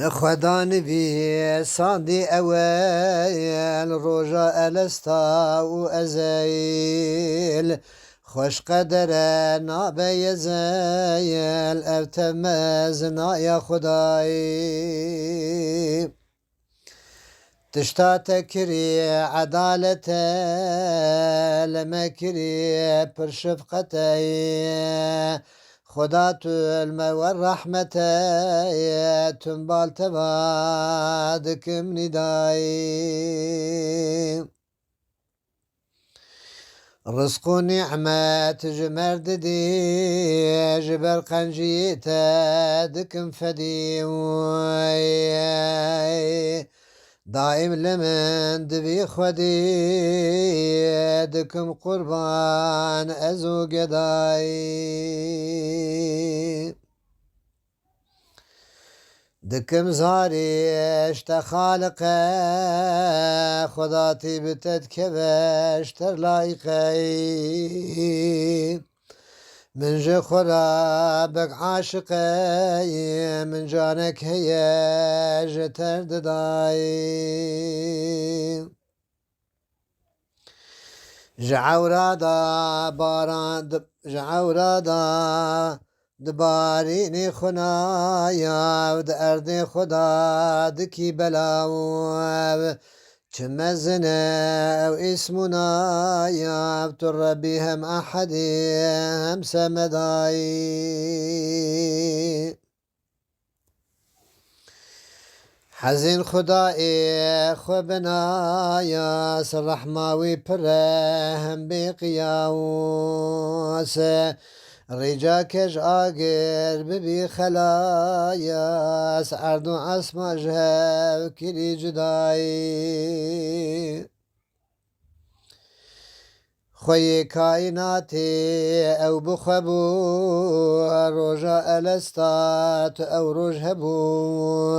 خدا نبی ساندی اویل روژا الستا و ازیل خوش قدر نابی زیل ابتمز نایا خدای تشتا تكري عدالة لما كري پر شفقتي خدات المور رحمة تنبال تبادك من داي رزق نعمة جمرد دي جبر قنجيتا دكم فدي دائم لمن دبي خودي دكم قربان أزو قداي دكم زاري اشتا خالقه خداتي بتدكبش ترلايقي من جو خرابك عاشقي من جانك هي جتر دداي جعورادا باران جعورادا دباريني خنايا ود أرضي خدا دكي بلاو تمزنا واسمنا يا بتر بهم أحد هم سمداي حزين خدائي خبنا يا سرحماوي برهم بقياوس رجاكش آقر ببي خلاياس عردو عصم جهب كلي جداي خوي كائناتي او بخبو روجا الستات او رجهبو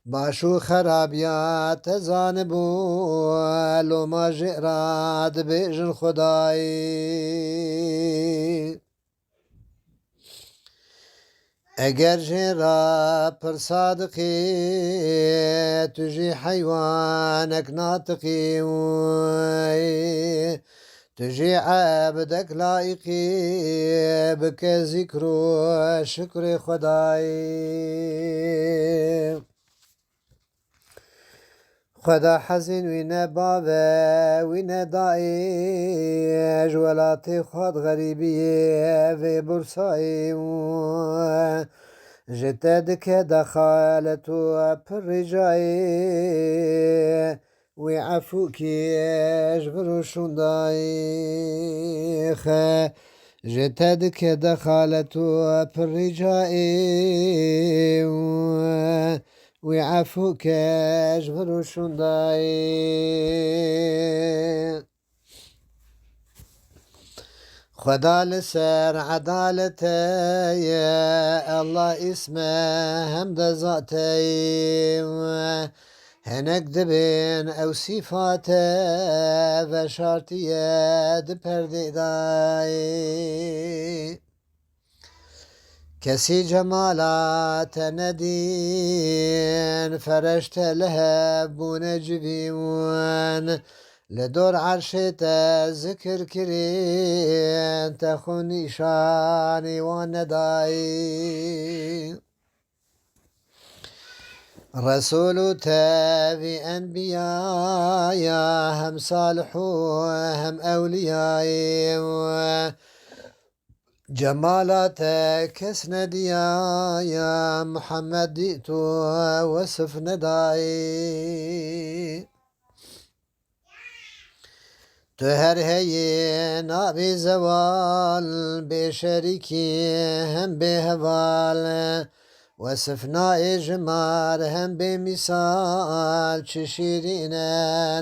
باشو خرابيات زانبو لو ما جئراد بيجن خداي اگر جرا پر صادقي تجي حيوانك ناطقي تجي عبدك لائقي بك ذكر شكر خداي خدا حزين وين بابا وين داي جولاتي خد غريبي في بورصاي جتدك دخلت برجاي ويعفوك يجبروا شنداي جتدك دخلت برجاي ويعفوك يجبروا شنداي خدا لسر عدالته يا الله اسمه هم ذاته هنك دبين او صفاته وشارتيه دپرديداي كسي جمالات ندين فرشت لهب ونجبيون لدور عرشته ذكر كرين تخوني شاني ونداي رسول تابي أنبياء هم صالحوا هم أولياء جمالاتك اسنديا يا محمد ديت وصف نداي تهر هي نابي زوال بشريكي هم بهوال وصفنا إجمار هم بمثال تشيرين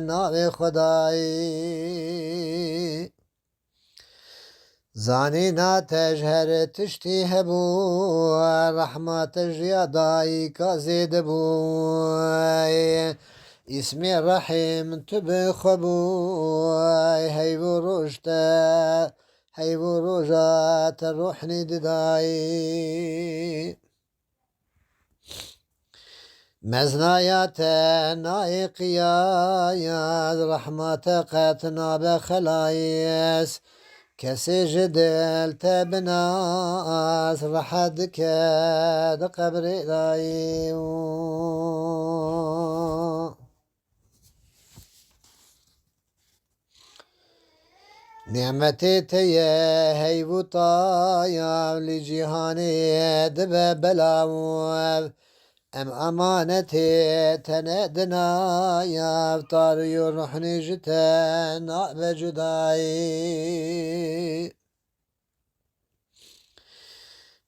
نابي خداي زانينا تجهر تشتي هبو رحمة جياداي كازيد بو اسمي الرحيم تبخبو هيبو رجتا هيبو رجات الروح نداي مزنایت نایقیاید رحمت قطنا بخلایس کسی جدل تبناس رحد کد قبر دایو نعمتي تيه هيبو طايا لجيهاني دب بلاو ام امانتي تندنا يا بطار يروحني جتنا بجداي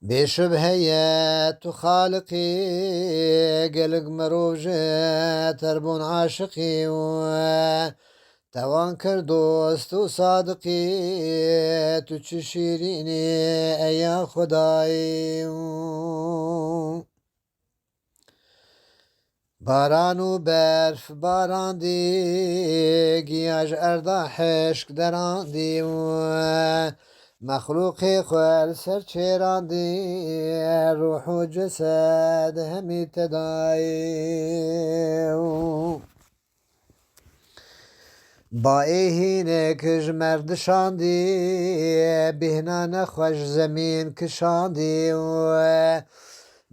بشبهية خالقي قلق مروجة تربون عاشقي توان کرد دوست و صادقی تو چه شیرینی ای خدای باران و برف باراندی گیاج اردا حشک دراندی مخلوق خور سر چراندی روح و جسد همی تدای با ایهینه کش مرد شاندی بهنان خوش زمین کشاندی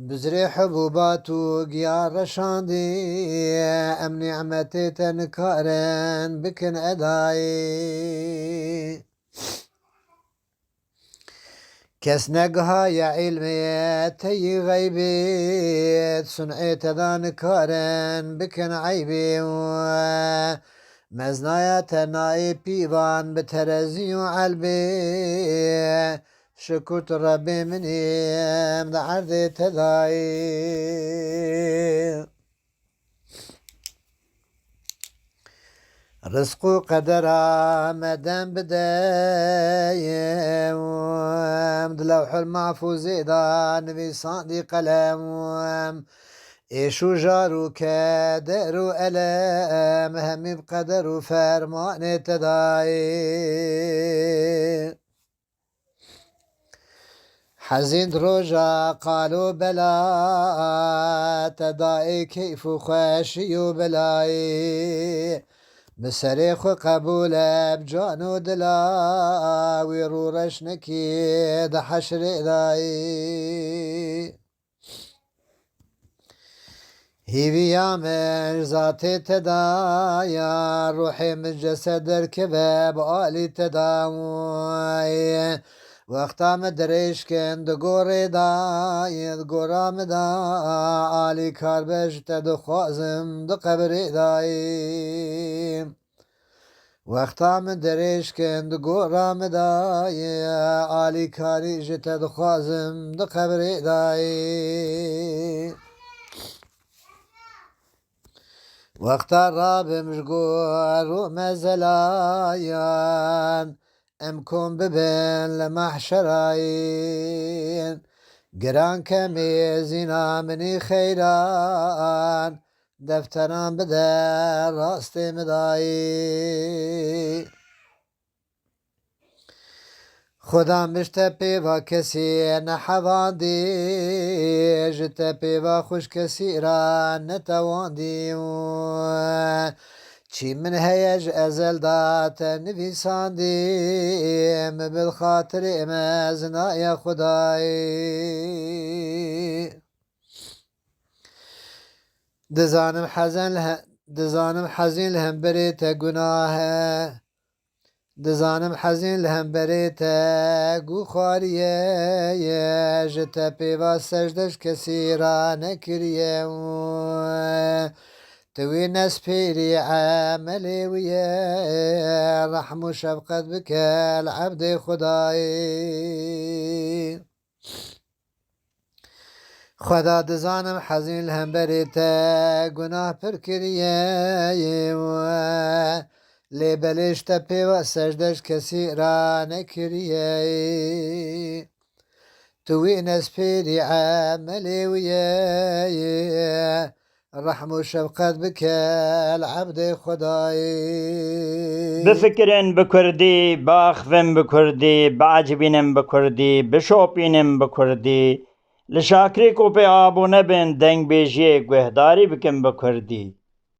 بزری حبوبات و گیار شاندی ام نعمتی تنکارن بکن ادایی کس نگهای علمیت تی غیبیت صنعیت دانکارن بکن عیبی مزنایت نای پیوان به ترزی و علبی شکرت ربی منیم ده عرض تدایی رزق و قدر آمدن بدایم دلوح المحفوظ دا نویسان دی قلم ایشو جارو کدر و علم همی بقدر و فرمان تدایی حزين رجا قالوا بلا تدائي كيف خاشي بلاي بسريخ قبول بجانو دلا ويرو رشنكي ده حشر داي هيبيا من ذاتي تدايا روحي من جسد الكباب آلي تداوي وقتا مدرش کن دو گوری داید گورام دا آلی کار بجت دو خوازم دو قبری دایم وقتا مدرش کن دو گورام دای آلی کاری جت دو خوازم دو قبری دایم وقتا رابم جگور و مزلاین امكم ببن لمحشراين قران كمي زينا مني خيران دفتران بدر راستي مداي خدا مشتبه و کسی نحواندی جتبه و خوش کسی را نتواندی چی من هیج ازل دات نویساندیم بالخاطر مزنای خدای دزانم حزین لهم بریت گناه دزانم حزین لهم بریت گو خواریه جتا پیوا سجدش کسی را نکریه توي ناس بيري عاملي ويا رحم وشفقة بك العبد خداي خدا دزانم حزين لهم بريتا گناه پر كريه لي بلش تبي وسجدش كسي را نكريه توي ناس بيري عاملي ويا رحم وشفقت بك العبد خداي بفكرن بكردي باخفن بكردي بعجبينن بكردي بشوبينن بكردي لە شاکرێک و پێ ئابوو نەبێن دەنگ بێژەیەک گوێهداری بکەن بە کوردی